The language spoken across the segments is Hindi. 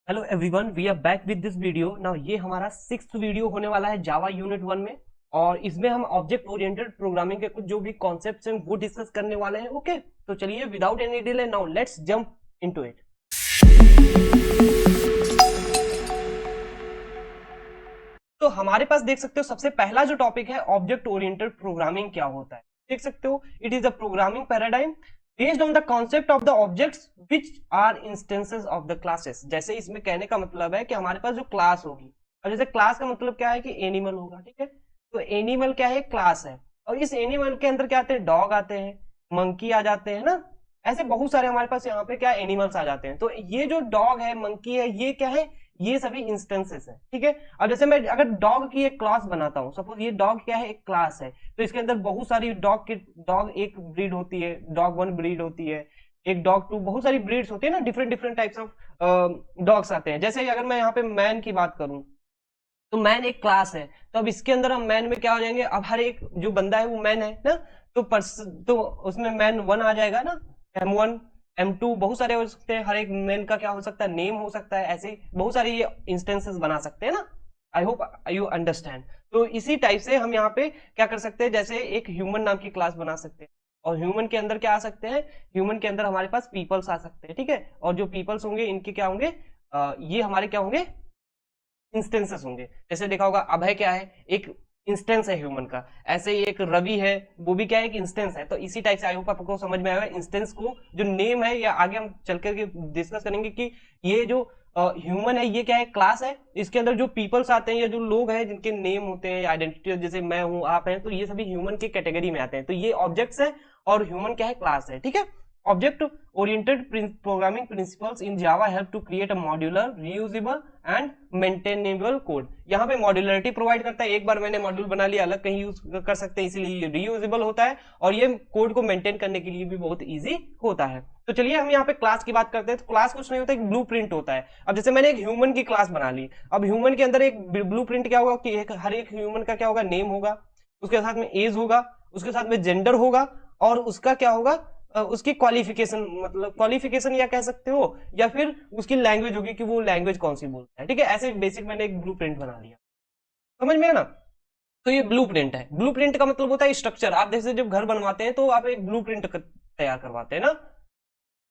Hello everyone, we are back with this video. Now ये हमारा 6th वीडियो होने वाला है जावा यूनिट 1 में, और इसमें हम ऑब्जेक्ट ओरिएंटेड प्रोग्रामिंग के कुछ जो भी कॉन्सेप्ट्स हैं वो डिस्कस करने वाले हैं। ओके, तो चलिए without any delay now let's jump into it. तो हमारे पास देख सकते हो सबसे पहला जो टॉपिक है ऑब्जेक्ट ओरिएंटेड प्रोग्रामिंग क्या होता है। देख सकते हो it is a programming paradigm based on the concept of the objects which are instances of the classes। जैसे इसमें कहने का मतलब है कि हमारे पास जो क्लास होगी, और जैसे क्लास का मतलब क्या है कि एनिमल होगा, ठीक है। तो एनिमल क्या है, क्लास है, और इस एनिमल के अंदर क्या आते हैं, डॉग आते हैं, मंकी आ जाते हैं ना, ऐसे बहुत सारे हमारे पास यहाँ पे क्या एनिमल्स आ जाते हैं। तो ये जो डॉग है, मंकी है, ये क्या है, ये सभी इंस्टेंसेस है, ठीक है। अब जैसे मैं अगर डॉग की एक क्लास बनाता हूँ, सपोज ये डॉग क्या है, एक क्लास है, तो इसके अंदर बहुत सारी डॉग एक ब्रीड होती है, डॉग 1 ब्रीड होती है, एक डॉग 2, बहुत सारी ब्रीड्स होती है ना, different different types of dogs आते हैं। जैसे अगर मैं यहाँ पे मैन की बात करूं, तो मैन एक क्लास है, तो अब इसके अंदर हम मैन में क्या हो जाएंगे, अब हर एक जो बंदा है वो मैन है ना, तो उसमें मैन 1 आ जाएगा ना, M1 M2 बहुत सारे हो सकते हैं, हर एक मैन का क्या हो सकता है, नेम हो सकता है, ऐसे बहुत सारे ये इंस्टेंसेस बना सकते हैं ना। I hope you understand. तो इसी टाइप से हम यहाँ पे क्या कर सकते हैं, जैसे एक ह्यूमन नाम की क्लास बना सकते हैं, और ह्यूमन के अंदर क्या आ सकते हैं, ह्यूमन के अंदर हमारे पास पीपल्स आ सकते हैं, ठीक है। और जो पीपल्स होंगे इनके क्या होंगे, ये हमारे क्या होंगे, इंस्टेंसेस होंगे। जैसे देखा होगा अभय क्या है, एक इंस्टेंस है ह्यूमन का, ऐसे ही एक रवि है, वो भी क्या है, एक इंस्टेंस है। तो इसी टाइप से आई होप आपको समझ में आएगा इंस्टेंस को जो नेम है, या आगे हम चल करके डिस्कस करेंगे कि ये जो ह्यूमन है ये क्या है, क्लास है, इसके अंदर जो पीपल्स आते हैं या जो लोग हैं जिनके नेम होते हैं या आइडेंटिटी, जैसे मैं हूं, आप हैं, तो ये सभी ह्यूमन के कैटेगरी में आते हैं। तो ये ऑब्जेक्ट्स है और ह्यूमन क्या है, क्लास है, ठीक है। Object oriented programming principles in Java help to create a modular, reusable and maintainable code। यहाँ पे मॉड्यूलरिटी प्रोवाइड करता है, एक बार मैंने मॉड्यूल बना लिया, अलग कहीं यूज कर सकते हैं, इसीलिए रीयूजेबल होता है, और ये कोड को मेंटेन करने के लिए भी बहुत इजी होता है। तो चलिए हम यहाँ पे क्लास की बात करते हैं। तो क्लास कुछ नहीं होता, एक ब्लूप्रिंट होता है। अब जैसे मैंने एक ह्यूमन की क्लास बना ली, अब ह्यूमन के अंदर एक ब्लूप्रिंट क्या होगा कि हर एक ह्यूमन का क्या होगा, नेम होगा, उसके साथ में एज होगा, उसके साथ में जेंडर होगा, और उसका क्या होगा, उसकी क्वालिफिकेशन, मतलब क्वालिफिकेशन या कह सकते हो, या फिर उसकी लैंग्वेज होगी कि वो लैंग्वेज कौन सी बोलता है, ठीक है। ऐसे बेसिक मैंने एक ब्लूप्रिंट बना लिया, समझ में है ना। तो ये ब्लूप्रिंट है। ब्लूप्रिंट का मतलब होता है स्ट्रक्चर। आप जैसे जब घर बनवाते हैं तो आप एक ब्लूप्रिंट तैयार करवाते हैं ना,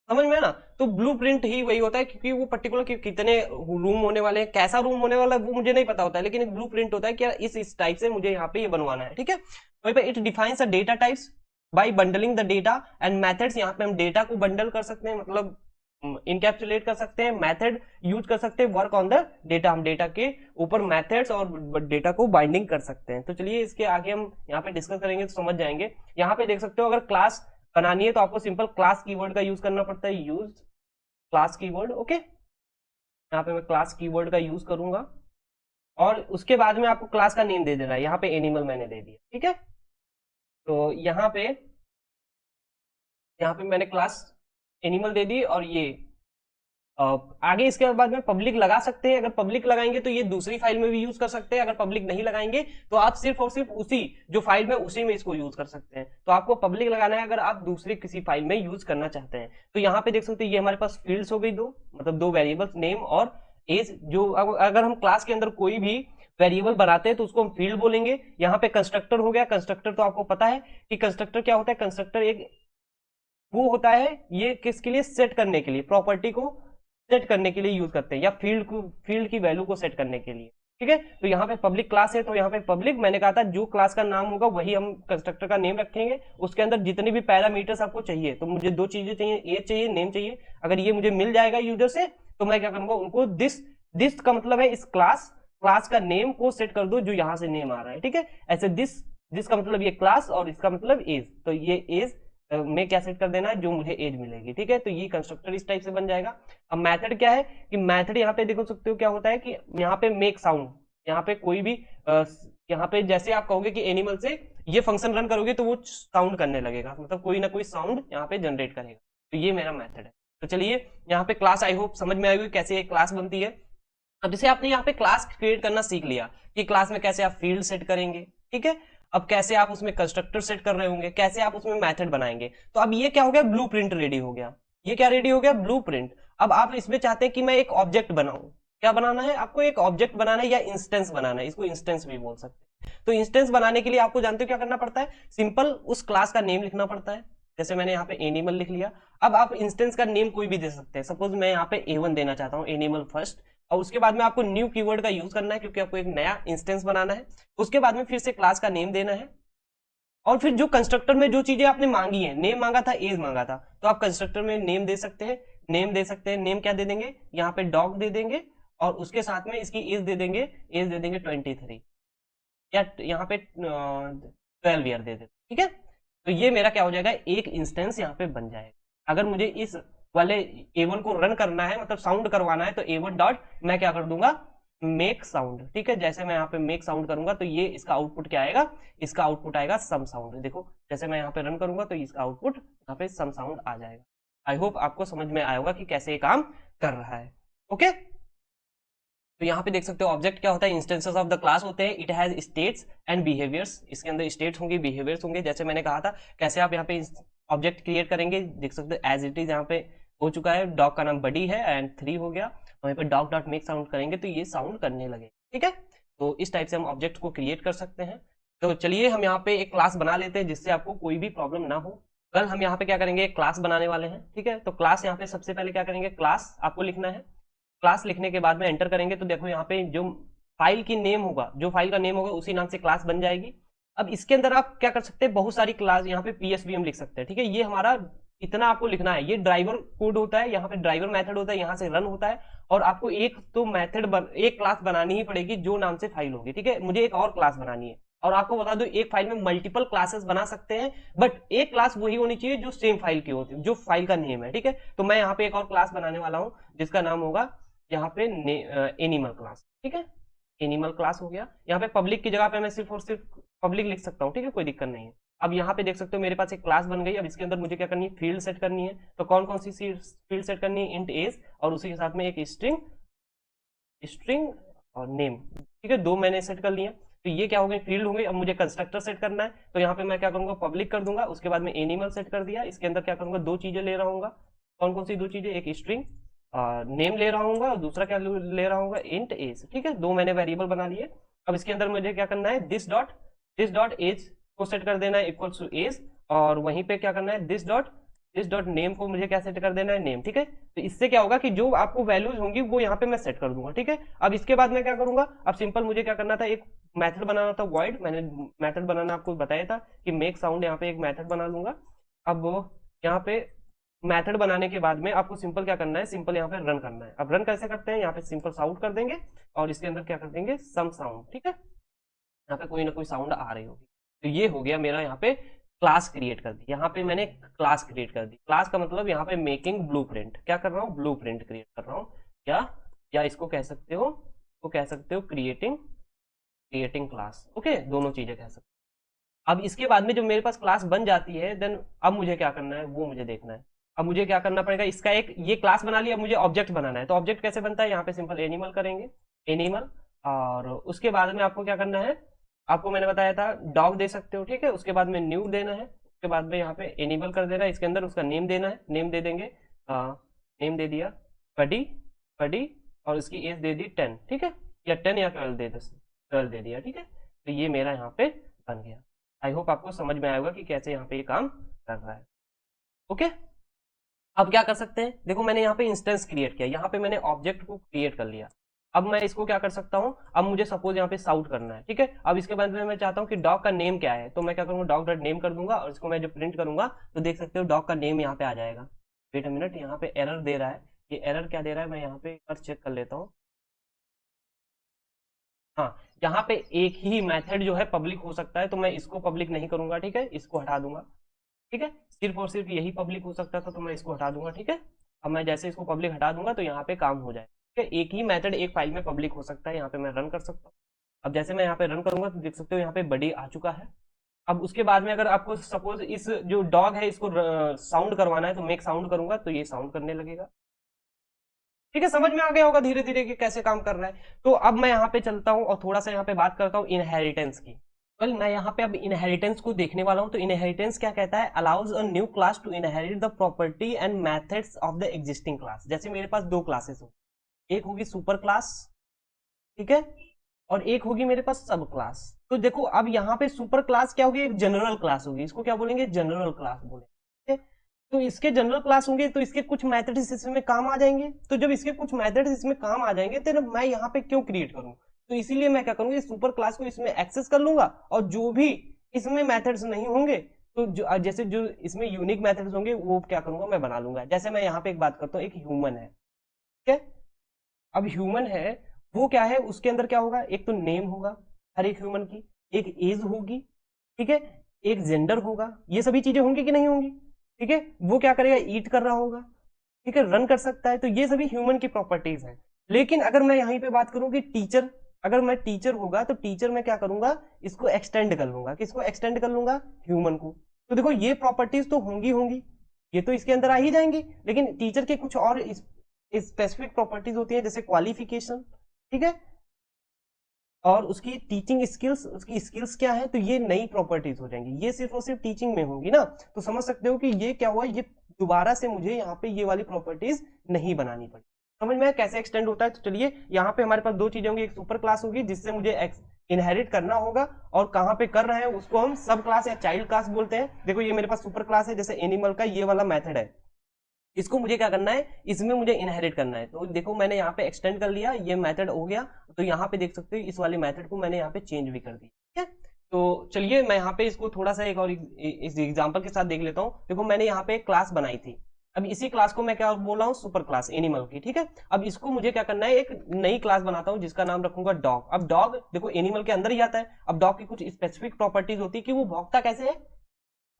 समझ में है ना। तो ब्लूप्रिंट ही वही होता है, क्योंकि वो पर्टिकुलर कितने रूम होने वाले हैं, कैसा रूम होने वाला है वो मुझे नहीं पता होता है, लेकिन एक ब्लूप्रिंट होता है कि यार इस टाइप से मुझे यहाँ पे ये बनवाना है, ठीक है। वहीं पे it defines a data types by bundling the data and methods. यहाँ पे हम डेटा को बंडल कर सकते हैं, मतलब इनकैप्सुलेट कर सकते हैं, मेथड यूज कर सकते हैं, वर्क ऑन द डेटा, हम डेटा के ऊपर मेथड्स और डेटा को बाइंडिंग कर सकते हैं। तो चलिए इसके आगे हम यहाँ पे डिस्कस करेंगे तो समझ जाएंगे। यहाँ पे देख सकते हो अगर क्लास बनानी है तो आपको सिंपल क्लास कीवर्ड का यूज करना पड़ता है, यूज क्लास कीवर्ड। ओके, यहाँ पे मैं क्लास कीवर्ड का यूज करूंगा, और उसके बाद में आपको क्लास का नेम दे देना है। यहाँ पे एनिमल मैंने दे दिया, ठीक है। तो यहाँ पे मैंने क्लास एनिमल दे दी, और ये आगे इसके बाद में पब्लिक लगा सकते हैं। अगर पब्लिक लगाएंगे तो ये दूसरी फाइल में भी यूज कर सकते हैं, अगर पब्लिक नहीं लगाएंगे तो आप सिर्फ और सिर्फ उसी जो फाइल में उसी में इसको यूज कर सकते हैं। तो आपको पब्लिक लगाना है अगर आप दूसरी किसी फाइल में यूज करना चाहते हैं। तो यहाँ पे देख सकते हैं ये हमारे पास फील्ड्स हो गई दो, मतलब दो वेरिएबल्स, नेम और एज। जो अगर हम क्लास के अंदर कोई भी वेरिएबल बनाते हैं तो उसको हम फील्ड बोलेंगे। यहाँ पे कंस्ट्रक्टर हो गया। कंस्ट्रक्टर तो आपको पता है कि कंस्ट्रक्टर क्या होता है, कंस्ट्रक्टर एक वो होता है, ये किसके लिए, सेट करने के लिए, प्रॉपर्टी को सेट करने के लिए यूज करते हैं, या फील्ड की वैल्यू को सेट करने के लिए, ठीक है। तो यहाँ पे पब्लिक क्लास है, तो यहाँ पे पब्लिक मैंने कहा था जो क्लास का नाम होगा वही हम कंस्ट्रक्टर का नेम रखेंगे। उसके अंदर जितने भी पैरामीटर्स आपको चाहिए, तो मुझे दो चीजें चाहिए, एज चाहिए, नेम चाहिए। अगर ये मुझे मिल जाएगा यूजर से तो मैं क्या करूंगा, उनको दिस का मतलब है इस क्लास का नेम को सेट कर दो जो यहाँ से नेम आ रहा है, ठीक है। ऐसे दिस का मतलब ये क्लास, और इसका मतलब एज, तो ये एज में क्या सेट कर देना है, जो मुझे एज मिलेगी, ठीक है। तो ये कंस्ट्रक्टर इस टाइप से बन जाएगा। अब मेथड क्या है कि मेथड यहाँ पे देखो सकते हो क्या होता है कि यहाँ पे मेक साउंड, यहाँ पे कोई भी यहाँ पे जैसे आप कहोगे कि एनिमल से ये फंक्शन रन करोगे तो वो साउंड करने लगेगा, मतलब कोई ना कोई साउंड यहाँ पे जनरेट करेगा। तो ये मेरा मेथड है। तो चलिए यहाँ पे क्लास, आई होप समझ में आई होगी कैसे एक क्लास बनती है। अब जैसे आपने यहाँ पे क्लास क्रिएट करना सीख लिया कि क्लास में कैसे आप फील्ड सेट करेंगे, ठीक है। अब कैसे आप उसमें कंस्ट्रक्टर सेट कर रहे होंगे, कैसे आप उसमें मेथड बनाएंगे। तो अब ये क्या हो गया, ब्लूप्रिंट रेडी हो गया। ये क्या रेडी हो गया, ब्लूप्रिंट। अब आप इसमें चाहते हैं कि मैं एक ऑब्जेक्ट बनाऊं, क्या बनाना है आपको, एक ऑब्जेक्ट बनाना है या इंस्टेंस बनाना है, इसको इंस्टेंस भी बोल सकते हैं। तो इंस्टेंस बनाने के लिए आपको जानते हो क्या करना पड़ता है, सिंपल उस क्लास का नेम लिखना पड़ता है। जैसे मैंने यहाँ पे एनिमल लिख लिया। अब आप इंस्टेंस का नेम कोई भी दे सकते हैं, सपोज मैं यहाँ पे A1 देना चाहता हूँ, एनिमल फर्स्ट, और उसके बाद में आपको न्यू कीवर्ड का यूज करना है क्योंकि आपको एक नया इंस्टेंस बनाना है। उसके बाद में फिर से क्लास का नेम देना है, और फिर जो कंस्ट्रक्टर में जो चीजें आपने मांगी है, नेम मांगा था, एज मांगा था, तो आप कंस्ट्रक्टर में नेम दे सकते हैं, नेम दे सकते हैं। नेम क्या दे देंगे, यहाँ पे डॉग दे देंगे, और उसके साथ में इसकी एज दे देंगे, एज दे देंगे 23, या यहाँ पे 12 ईयर दे देते, ठीक है। तो ये मेरा क्या हो जाएगा, एक इंस्टेंस यहाँ पे बन जाएगा। अगर मुझे इस वाले A1 को रन करना है, मतलब साउंड करवाना है, तो A1 डॉट मैं क्या कर दूंगा, मेक साउंड, ठीक है। जैसे मैं यहाँ पे मेक साउंड करूंगा तो ये इसका आउटपुट क्या आएगा, इसका आउटपुट आएगा सम साउंड। देखो जैसे मैं यहाँ पे रन करूंगा तो इसका आउटपुट यहाँ पे सम साउंड आ जाएगा। आई होप आपको समझ में आया होगा कि कैसे ये काम कर रहा है। ओके, तो यहाँ पे देख सकते हो ऑब्जेक्ट क्या होता है, इंस्टेंसेस ऑफ द क्लास होते हैं। It has states and behaviours, इसके अंदर स्टेट्स होंगे, बिहेवियर्स होंगे। जैसे मैंने कहा था कैसे आप यहाँ पे ऑब्जेक्ट क्रिएट करेंगे, देख सकते हो एज इट इज यहाँ पे हो चुका है। डॉग का नाम बडी है एंड 3 हो गया, वहीं पे डॉग डॉट मेक साउंड करेंगे तो ये साउंड करने लगे, ठीक है। तो इस टाइप से हम ऑब्जेक्ट को क्रिएट कर सकते हैं। तो चलिए हम यहाँ पे एक क्लास बना लेते हैं जिससे आपको कोई भी प्रॉब्लम ना हो। कल हम यहाँ पे क्या करेंगे, एक क्लास बनाने वाले हैं, ठीक है। तो क्लास यहाँ पे सबसे पहले क्या करेंगे, क्लास आपको लिखना है। क्लास लिखने के बाद में एंटर करेंगे तो देखो यहाँ पे जो फाइल की नेम होगा, जो फाइल का नेम होगा उसी नाम से क्लास बन जाएगी। अब इसके अंदर आप क्या कर सकते हैं, बहुत सारी क्लास, यहाँ पे पीएसवी हम लिख सकते हैं, ठीक है। ये हमारा इतना आपको लिखना है, ये ड्राइवर कोड होता है, यहाँ पे ड्राइवर मेथड होता है, यहाँ से रन होता है। और आपको एक तो एक क्लास बनानी ही पड़ेगी जो नाम से फाइल होगी, ठीक है। मुझे एक और क्लास बनानी है, और आपको बता दो एक फाइल में मल्टीपल क्लासेस बना सकते हैं, बट एक क्लास वही होनी चाहिए जो सेम फाइल की होती है, जो फाइल का नेम है, ठीक है। तो मैं यहाँ पे एक और क्लास बनाने वाला हूँ जिसका नाम होगा यहाँ पे एनिमल क्लास, ठीक है। एनिमल क्लास हो गया। यहाँ पे पब्लिक की जगह पे मैं सिर्फ और सिर्फ पब्लिक लिख सकता हूँ, ठीक है, कोई दिक्कत नहीं है। अब यहाँ पे देख सकते हो मेरे पास एक क्लास बन गई। अब इसके अंदर मुझे क्या करनी है, फील्ड सेट करनी है। तो कौन कौन सी फील्ड सेट करनी है, इंट एज, और उसी के साथ में एक स्ट्रिंग और नेम, ठीक है, 2 मैंने सेट कर लिया। तो ये क्या हो गई, फील्ड हो गई। अब मुझे कंस्ट्रक्टर सेट करना है, तो यहाँ पे मैं क्या करूंगा, पब्लिक कर दूंगा। उसके बाद में एनिमल सेट कर दिया। इसके अंदर क्या करूंगा, 2 चीजें ले रहा हूँ। कौन कौन सी 2 चीजें, एक स्ट्रिंग नेम ले रहा हूँ और दूसरा क्या ले रहा हूँ, इंट एज, ठीक है। 2 मैंने वेरिएबल बना लिए। अब इसके अंदर मुझे क्या करना है, दिस डॉट एज को सेट कर देना है इक्वल टू एज, और वहीं पे क्या करना है, दिस डॉट नेम को मुझे क्या सेट कर देना है, नेम, ठीक है। तो इससे क्या होगा कि जो आपको वैल्यूज होंगी वो यहाँ पे मैं सेट कर दूंगा, ठीक है। अब इसके बाद मैं क्या करूंगा, अब सिंपल मुझे क्या करना था, एक मेथड बनाना था वॉइड। मैंने मेथड बनाना आपको बताया था कि मेक साउंड, यहाँ पे एक मेथड बना लूंगा। अब यहाँ पे मेथड बनाने के बाद में आपको सिंपल क्या करना है, सिंपल यहाँ पे रन करना है। अब रन कैसे करते हैं, यहाँ पे सिंपल साउंड कर देंगे और इसके अंदर क्या कर देंगे, सम साउंड, ठीक है। यहाँ पे कोई ना कोई साउंड आ रही होगी। तो ये हो गया मेरा, यहाँ पे क्लास क्रिएट कर दी। यहाँ पे मैंने क्लास क्रिएट कर दी। क्लास का मतलब यहाँ पे मेकिंग ब्लूप्रिंट, क्या कर रहा हूँ, ब्लूप्रिंट क्रिएट कर रहा हूँ, या इसको कह सकते हो, क्रिएटिंग क्लास, ओके, दोनों चीजें कह सकते हो। अब इसके बाद में जब मेरे पास क्लास बन जाती है, देन अब मुझे क्या करना है वो मुझे देखना है। अब मुझे क्या करना पड़ेगा, इसका एक ये क्लास बना लिया, अब मुझे ऑब्जेक्ट बनाना है। तो ऑब्जेक्ट कैसे बनता है, यहाँ पे सिंपल एनिमल करेंगे, एनिमल, और उसके बाद में आपको क्या करना है, आपको मैंने बताया था डॉग दे सकते हो, ठीक है। उसके बाद में न्यू देना है, उसके बाद में यहाँ पे एनिमल कर देना है, इसके अंदर उसका नेम देना है, नेम दे देंगे, नेम दे दिया बडी, और इसकी एज दे दी 10, ठीक है, या 10 या 12 दे दिया, ठीक है। तो ये मेरा यहाँ पे बन गया। आई होप आपको समझ में आएगा कि कैसे यहाँ पे ये काम कर रहा है। ओके, अब क्या कर सकते हैं, देखो मैंने यहाँ पे इंस्टेंस क्रिएट किया, यहाँ पे मैंने ऑब्जेक्ट को क्रिएट कर लिया। अब मैं इसको क्या कर सकता हूँ, अब मुझे सपोज यहाँ पे साउट करना है, ठीक है। अब इसके बाद में मैं चाहता हूँ कि डॉग का नेम क्या है, तो मैं क्या करूँगा, डॉग डॉट नेम कर दूंगा, और इसको मैं जब प्रिंट करूंगा तो देख सकते हो डॉग का नेम यहाँ पे आ जाएगा। वेट अ मिनट, यहाँ पे एरर दे रहा है, ये एरर क्या दे रहा है, मैं यहाँ पे चेक कर लेता हूँ। हाँ, यहाँ पे एक ही मेथड जो है पब्लिक हो सकता है, तो मैं इसको पब्लिक नहीं करूंगा, ठीक है, इसको हटा दूंगा, ठीक है। सिर्फ और सिर्फ यही पब्लिक हो सकता था, तो मैं इसको हटा दूंगा, ठीक है। अब मैं जैसे इसको पब्लिक हटा दूंगा तो यहाँ पे काम हो जाएगा, ठीक है। एक ही मेथड एक फाइल में पब्लिक हो सकता है, यहाँ पे मैं रन कर सकता हूँ। अब जैसे मैं यहाँ पे रन करूंगा तो देख सकते हो यहाँ पे बडी आ चुका है। अब उसके बाद में अगर आपको सपोज इस जो डॉग है इसको साउंड करवाना है, तो मेक साउंड करूंगा तो ये साउंड करने लगेगा, ठीक है। समझ में आ गया होगा धीरे धीरे कि कैसे काम कर रहा है। तो अब मैं यहाँ पे चलता हूँ और थोड़ा सा यहाँ पे बात करता हूँ इनहेरिटेंस की। वेल मैं यहाँ पे अब इनहेरिटेंस को देखने वाला हूँ। तो इनहेरिटेंस क्या कहता है, allows a new class to inherit the property and methods of the existing class. जैसे मेरे पास दो क्लासेस हो, एक होगी सुपर क्लास, ठीक है, और एक होगी मेरे पास सब क्लास। तो देखो अब यहाँ पे सुपर क्लास क्या होगी, एक जनरल क्लास होगी, इसको क्या बोलेंगे, जनरल क्लास बोलेंगे। ठीक है? तो इसके जनरल क्लास होंगे तो इसके कुछ मेथड्स इसमें काम आ जाएंगे। तो जब इसके कुछ मेथड्स इसमें काम आ जाएंगे तो मैं यहाँ पे क्यों क्रिएट करूँ, तो इसीलिए मैं क्या करूंगा, इस सुपर क्लास को इसमें एक्सेस कर लूंगा, और जो भी इसमें मेथड्स नहीं होंगे, तो जैसे जो इसमें यूनिक मेथड्स होंगे वो क्या करूंगा, मैं बना लूंगा। जैसे मैं यहाँ पे एक बात करता हूँ, एक ह्यूमन है, ठीक है। अब ह्यूमन है, वो क्या है, उसके अंदर क्या होगा, एक तो नेम होगा हर एक ह्यूमन की, एक एज होगी, ठीक है, एक जेंडर होगा, ये सभी चीजें होंगी कि नहीं होंगी, ठीक है। वो क्या करेगा, ईट कर रहा होगा, ठीक है, रन कर सकता है। तो ये सभी ह्यूमन की प्रॉपर्टीज हैं। लेकिन अगर मैं यहीं पे बात करूं कि टीचर, अगर मैं टीचर होगा तो टीचर में क्या करूंगा, इसको एक्सटेंड कर लूंगा, किसको एक्सटेंड कर लूंगा, ह्यूमन को। तो देखो ये प्रॉपर्टीज तो होंगी होंगी, ये तो इसके अंदर आ ही जाएंगी, लेकिन टीचर के कुछ और स्पेसिफिक प्रॉपर्टीज होती है, जैसे क्वालिफिकेशन, ठीक है, और उसकी टीचिंग स्किल्स, उसकी स्किल्स क्या है, तो ये नई प्रॉपर्टीज हो जाएंगी, ये सिर्फ और सिर्फ टीचिंग में होंगी ना। तो समझ सकते हो कि ये क्या हुआ, ये दोबारा से मुझे यहाँ पे ये वाली प्रॉपर्टीज नहीं बनानी पड़ी। समझ में कैसे एक्सटेंड होता है। तो चलिए यहाँ पे हमारे पास दो चीजें होंगी, एक सुपर क्लास होगी जिससे मुझे इनहेरिट करना होगा, और कहाँ पे कर रहे हैं उसको हम सब क्लास या चाइल्ड क्लास बोलते हैं। देखो ये मेरे पास सुपर क्लास है, जैसे एनिमल का ये वाला मेथड है, इसको मुझे क्या करना है, इसमें मुझे इनहेरिट करना है। तो देखो मैंने यहाँ पे एक्सटेंड कर लिया, ये मेथड हो गया। तो यहाँ पे देख सकते हो इस वाले मेथड को मैंने यहाँ पे चेंज भी कर दिया, ठीक है। तो चलिए मैं यहाँ पे इसको थोड़ा सा एक और इस एग्जांपल के साथ देख लेता हूँ। देखो मैंने यहाँ पे एक क्लास बनाई थी, अब इसी क्लास को मैं क्या बोल रहा हूँ, सुपर क्लास एनिमल की, ठीक है। अब इसको मुझे क्या करना है, एक नई क्लास बनाता हूँ जिसका नाम रखूंगा डॉग। अब डॉग देखो एनिमल के अंदर ही आता है। अब डॉग की कुछ स्पेसिफिक प्रॉपर्टीज होती है कि वो भौंकता कैसे है,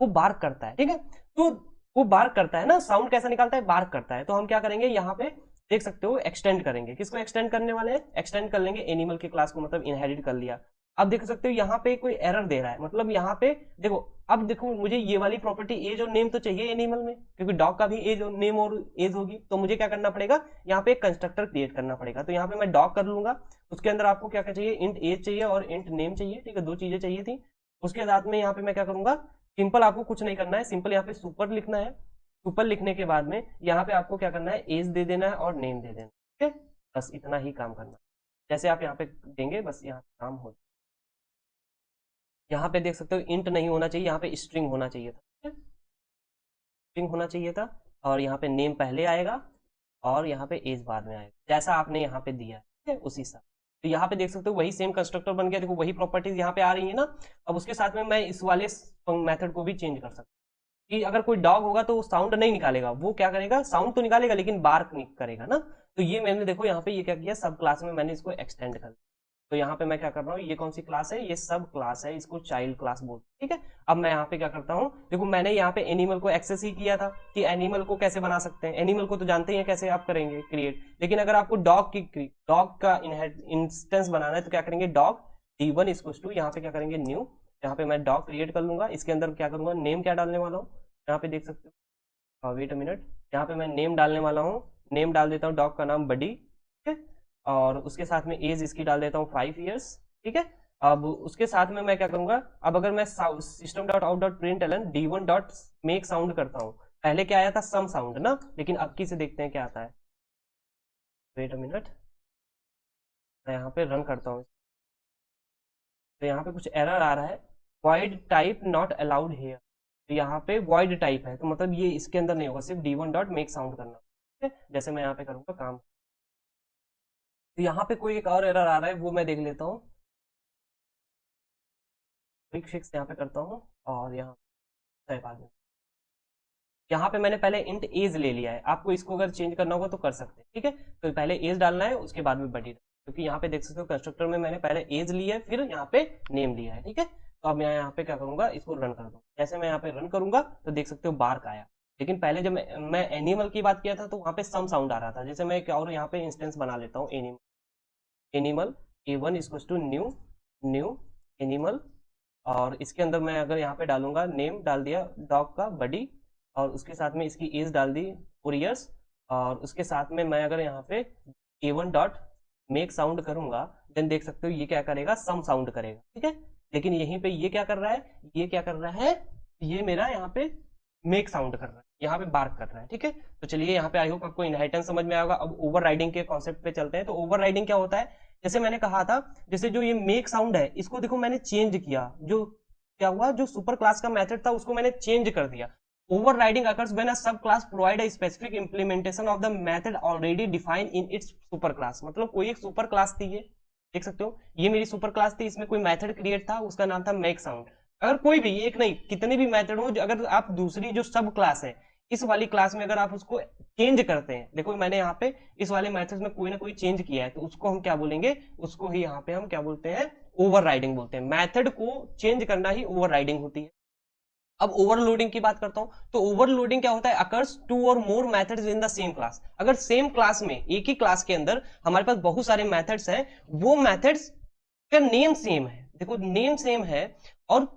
वो बार्क करता है, ठीक है। तो वो बार्क करता है ना, साउंड कैसा निकालता है, बार्क करता है। तो हम क्या करेंगे, यहाँ पे देख सकते हो एक्सटेंड करेंगे, किसको एक्सटेंड करने वाले हैं, एक्सटेंड कर लेंगे एनिमल की क्लास को, मतलब इनहेरिट कर लिया। अब देख सकते हो यहाँ पे कोई एरर दे रहा है, मतलब यहाँ पे देखो, अब देखो मुझे ये वाली प्रॉपर्टी एज और नेम तो चाहिए एनिमल में, क्योंकि डॉग का भी एज और नेम और एज होगी। तो मुझे क्या करना पड़ेगा, यहाँ पे एक कंस्ट्रक्टर क्रिएट करना पड़ेगा। तो यहाँ पे मैं डॉग कर लूंगा, उसके अंदर आपको क्या क्या चाहिए, इंट एज चाहिए और इंट नेम चाहिए, ठीक है, दो चीजें चाहिए थी। उसके साथ में यहाँ पे मैं क्या करूंगा, सिंपल आपको कुछ नहीं करना है, सिंपल यहाँ पे सुपर लिखना है। सुपर लिखने के बाद में यहाँ पे आपको क्या करना है, एज दे देना है और नेम दे देना है, ठीक है। बस इतना ही काम करना है, जैसे आप यहाँ पे देंगे बस यहाँ काम हो। यहाँ पे देख सकते हो इंट नहीं होना चाहिए, यहाँ पे स्ट्रिंग होना चाहिए था, ठीक है, स्ट्रिंग होना चाहिए था। और यहाँ पे नेम पहले आएगा और यहाँ पे एज बाद में आएगा, जैसा आपने यहाँ पे दिया है, ठीक है, उसी साथ। तो यहाँ पे देख सकते हो वही सेम कंस्ट्रक्टर बन गया, देखो वही प्रॉपर्टीज यहाँ पे आ रही है ना। अब उसके साथ में मैं इस वाले मेथड को भी चेंज कर सकता हूँ कि अगर कोई डॉग होगा तो वो साउंड नहीं निकालेगा, वो क्या करेगा, साउंड तो निकालेगा लेकिन बार्क नहीं करेगा ना। तो ये मैंने देखो यहाँ पे ये क्या किया, सब क्लास में मैंने इसको एक्सटेंड कर दिया। तो यहाँ पे मैं क्या कर रहा हूँ, ये कौन सी क्लास है, ये सब क्लास है, इसको चाइल्ड क्लास बोलते हैं, ठीक है। अब मैं यहाँ पे क्या करता हूँ, देखो मैंने यहाँ पे एनिमल को एक्सेस ही किया था कि एनिमल को कैसे बना सकते हैं, एनिमल को तो जानते ही हैं कैसे आप करेंगे क्रिएट। लेकिन अगर आपको डॉग का इंस्टेंस बनाना है तो क्या करेंगे, डॉग D1 इक्वल्स टू, यहाँ पे क्या करेंगे, न्यू, यहाँ पे मैं डॉग क्रिएट कर लूंगा। इसके अंदर क्या करूंगा, नेम क्या डालने वाला हूँ, यहाँ पे देख सकते हो, वेट अ मिनट, यहाँ पे मैं नेम डालने वाला हूँ। नेम डाल देता हूँ डॉग का नाम बडी, ठीक है, और उसके साथ में एज इसकी डाल देता हूँ 5 ईयर्स, ठीक है। अब उसके साथ में मैं क्या करूंगा, अब अगर मैं system dot out dot println D1 dot make sound करता हूँ, पहले क्या आया था, सम साउंड ना, लेकिन अब की से देखते हैं क्या आता है। वेट अ मिनट, मैं यहाँ पे रन करता हूँ, तो यहाँ पे कुछ एरर आ रहा है, void type not allowed here. तो यहाँ पे वॉइड टाइप है, तो मतलब ये इसके अंदर नहीं होगा, सिर्फ D1 डॉट मेक साउंड करना, ठीक है। जैसे मैं यहाँ पे करूंगा काम, तो यहाँ पे कोई एक और एरर आ रहा है, वो मैं देख लेता हूँ, क्विक फिक्स यहाँ पे करता हूँ, और यहाँ पे मैंने पहले इंट एज ले लिया है, आपको इसको अगर चेंज करना होगा तो कर सकते हैं, ठीक है। तो पहले एज डालना है, उसके बाद में बडी, क्योंकि यहाँ पे देख सकते हो कंस्ट्रक्टर में मैंने पहले एज लिया है, फिर यहाँ पे नेम लिया है, ठीक है। तो अब मैं यहाँ पे क्या करूंगा, इसको रन कर दूँ। जैसे मैं यहाँ पे रन करूंगा तो देख सकते हो बार्क आया, लेकिन पहले जब मैं एनिमल की बात किया था तो वहाँ पे सम साउंड आ रहा था। जैसे मैं एक और यहाँ पे इंस्टेंस बना लेता हूँ, animal A1 equals to new, new animal, और इसके अंदर मैं अगर यहाँ पे डालूंगा, नेम डाल दिया डॉग का बडी, और उसके साथ में इसकी एज डाल दी 4 ईयर्स, और उसके साथ में मैं अगर यहाँ पे A1 डॉट मेक साउंड करूंगा, देन देख सकते हो ये क्या करेगा, सम साउंड करेगा, ठीक है। लेकिन यहीं पे ये क्या कर रहा है, ये क्या कर रहा है, ये मेरा यहाँ पे मेक साउंड कर रहा है, यहाँ पे बार्क कर रहा है। ठीक है, तो चलिए यहाँ पे आई होप आपको इनहेरिटेंस समझ में आएगा। अब ओवरराइडिंग के कॉन्सेप्ट पे चलते हैं। तो ओवरराइडिंग क्या होता है, जैसे मैंने कहा था, जैसे जो ये मेक साउंड है इसको देखो मैंने चेंज किया, जो क्या हुआ, जो सुपर क्लास का मेथड था उसको मैंने चेंज कर दिया। Overriding occurs when a subclass provide a specific implementation of the method already defined in its super class। मतलब कोई एक सुपर क्लास थी, ये देख सकते हो, ये मेरी सुपर क्लास थी, इसमें कोई मेथड क्रिएट था, उसका नाम था मेक साउंड। अगर कोई भी, एक नहीं कितने भी मेथड हो, अगर आप दूसरी जो सब क्लास है इस वाली क्लास में अगर आप उसको चेंज करते हैं, देखो मैंने यहाँ पे इस वाले मेथड में कोई ना कोई चेंज किया है, तो उसको हम क्या बोलेंगे, उसको ही यहाँ पे हम क्या बोलते हैं, ओवरराइडिंग बोलते हैं। मेथड को चेंज करना ही ओवरराइडिंग होती है। अब ओवरलोडिंग की बात करता हूं, तो ओवरलोडिंग क्या होता है, occurs two or more methods in the same class. अगर सेम क्लास में, एक ही क्लास के अंदर हमारे पास बहुत सारे मेथड्स हैं, वो मेथड्स का नेम सेम है, देखो नेम सेम है और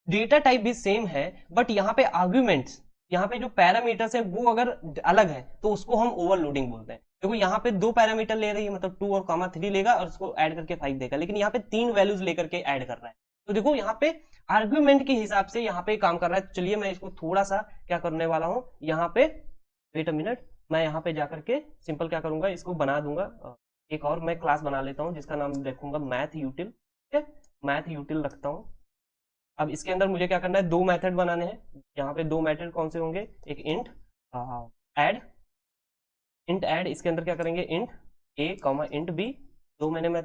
डेटा टाइप भी सेम है, बट यहाँ पे आर्ग्यूमेंट्स, यहाँ पे जो पैरामीटर्स है वो अगर अलग है तो उसको हम ओवरलोडिंग बोलते हैं। देखो यहाँ पे 2 पैरामीटर ले रही है, मतलब 2 और कॉमा 3 लेगा और उसको ऐड करके 5 देगा, लेकिन यहाँ पे 3 वैल्यूज लेकर के ऐड कर रहा है। तो देखो यहाँ पे आर्ग्यूमेंट के हिसाब से यहाँ पे काम कर रहा है। तो चलिए मैं इसको थोड़ा सा क्या करने वाला हूँ, यहाँ पे वेट अ मिनट, मैं यहाँ पे जाकर के सिंपल क्या करूंगा, इसको बना दूंगा। एक और मैं क्लास बना लेता हूँ जिसका नाम रखूंगा मैथ यूटिल। ठीक है, मैथ यूटिल रखता हूँ। अब इसके अंदर मुझे क्या करना है, 2 मेथड बनाने हैं। यहाँ पे 2 मेथड कौन से होंगे, एक इंट ऐड, इंट ऐड, इसके अंदर क्या करेंगे, इंट ए कॉमा इंट बी। दो मैंने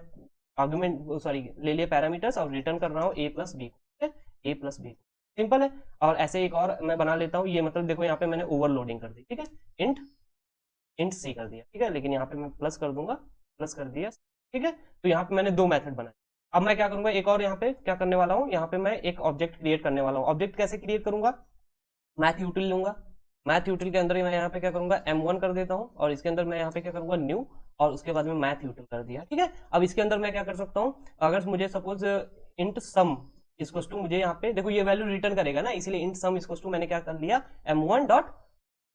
आर्गुमेंट सॉरी ले लिए पैरामीटर्स और रिटर्न कर रहा हूँ ए प्लस बी। ठीक है, ए प्लस बी सिंपल है। और ऐसे एक और मैं बना लेता हूँ, ये मतलब देखो यहाँ पे मैंने ओवरलोडिंग कर दी। ठीक है, इंट इंट सी कर दिया। ठीक है, लेकिन यहाँ पे मैं प्लस कर दूंगा, प्लस कर दिया। ठीक है, तो यहाँ पे मैंने 2 मेथड बनाए। अब मैं क्या करूंगा, एक और यहाँ पे क्या करने वाला हूँ, यहाँ पे मैं एक ऑब्जेक्ट क्रिएट करने वाला हूँ। ऑब्जेक्ट कैसे क्रिएट करूंगा, मैथ यूटिल लूंगा, मैथ यूटिल के अंदर मैं यहाँ पे क्या करूंगा, M1 कर देता हूँ और इसके अंदर मैं यहाँ पे क्या करूंगा, न्यू, और उसके बाद में मैथ यूटिल कर दिया। ठीक है, अब इसके अंदर मैं क्या कर सकता हूँ, अगर मुझे suppose int sum equals to, मुझे यहाँ पे देखो ये वैल्यू रिटर्न करेगा ना, इसलिए इंट सम इक्वल्स टू मैंने क्या कर लिया, M1 डॉट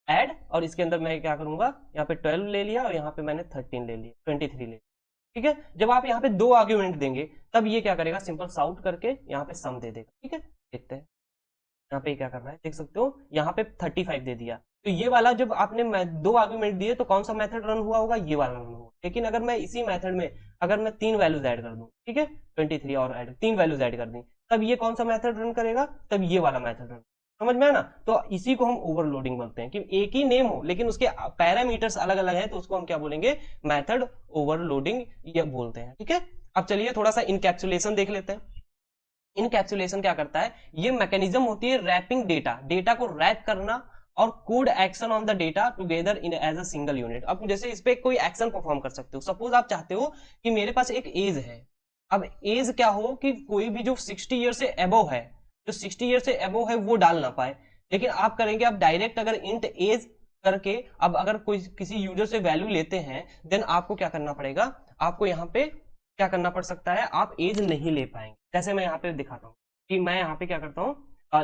ऐड, और इसके अंदर मैं क्या करूंगा, यहाँ पे 12 ले लिया और यहाँ पे मैंने 13 ले लिया, 23 ले लिया। ठीक है, जब आप यहाँ पे 2 आर्ग्यूमेंट देंगे तब ये क्या करेगा, सिंपल साउट करके यहाँ पे सम दे देगा। ठीक है, देखते हैं यहाँ पे क्या कर रहा है, देख सकते हो यहाँ पे 35 दे दिया। तो ये वाला जब आपने 2 आर्ग्यूमेंट दिए तो कौन सा मेथड रन हुआ होगा, ये वाला रन हुआ। लेकिन अगर मैं इसी मेथड में अगर मैं 3 वैल्यूज ऐड कर दूं, ठीक है 23 और ऐड 3 वैल्यूज ऐड कर दी, तब ये कौन सा मेथड रन करेगा, तब ये वाला मेथड रन। समझ में आया ना, तो इसी को हम ओवरलोडिंग बोलते हैं कि एक ही नेम हो लेकिन उसके पैरामीटर्स अलग अलग हैं, तो उसको हम क्या बोलेंगे, मेथड ओवरलोडिंग ये बोलते हैं। ठीक है, अब चलिए थोड़ा सा इनकैप्सुलेशन देख लेते हैं। इनकैप्सुलेशन क्या करता है, ये मैकेनिज्म होती है रैपिंग डेटा, डेटा को रैप करना और code action on the data together in as a single unit. अब जैसे इस पे कोई एक्शन परफॉर्म कर सकते हो, सपोज आप चाहते हो कि मेरे पास एक एज है, अब एज क्या हो कि कोई भी जो 60 ईयर से एबोव है, जो 60 ईयर से एबोव है वो डाल ना पाए, लेकिन आप करेंगे, आप डायरेक्ट अगर इंट एज करके, अब अगर कोई किसी यूजर से वैल्यू लेते हैं, देन आपको क्या करना पड़ेगा, आपको यहाँ पे क्या करना पड़ सकता है, आप एज नहीं ले पाएंगे। जैसे मैं यहाँ पे दिखाता हूँ कि मैं यहाँ पे क्या करता हूँ,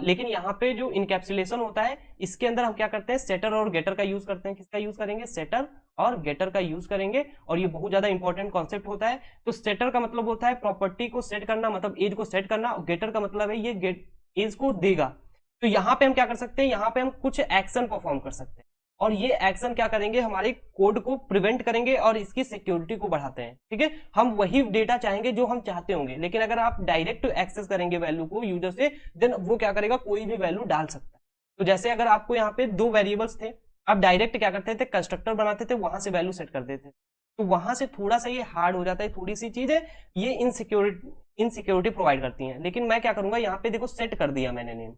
लेकिन यहाँ पे जो इनकैप्सुलेशन होता है इसके अंदर हम क्या करते हैं, सेटर और गेटर का यूज करते हैं। किसका यूज करेंगे, सेटर और गेटर का यूज करेंगे, और ये बहुत ज्यादा इंपॉर्टेंट कॉन्सेप्ट होता है। तो सेटर का मतलब होता है प्रॉपर्टी को सेट करना, मतलब एज को सेट करना, और गेटर का मतलब है ये गेट एज को देगा। तो यहाँ पे हम क्या कर सकते हैं, यहाँ पे हम कुछ एक्शन परफॉर्म कर सकते हैं, और ये एक्शन क्या करेंगे, हमारे कोड को प्रिवेंट करेंगे और इसकी सिक्योरिटी को बढ़ाते हैं। ठीक है, हम वही डेटा चाहेंगे जो हम चाहते होंगे, लेकिन अगर आप डायरेक्ट एक्सेस करेंगे वैल्यू को यूजर से, देन वो क्या करेगा, कोई भी वैल्यू डाल सकता है। तो जैसे अगर आपको यहाँ पे 2 वेरिएबल्स थे, आप डायरेक्ट क्या करते थे, कंस्ट्रक्टर बनाते थे, वहां से वैल्यू सेट कर देते थे, तो वहां से थोड़ा सा ये हार्ड हो जाता है, थोड़ी सी चीज है, ये इनसिक्योरिटी प्रोवाइड करती है। लेकिन मैं क्या करूंगा, यहाँ पे देखो सेट कर दिया मैंने नेम,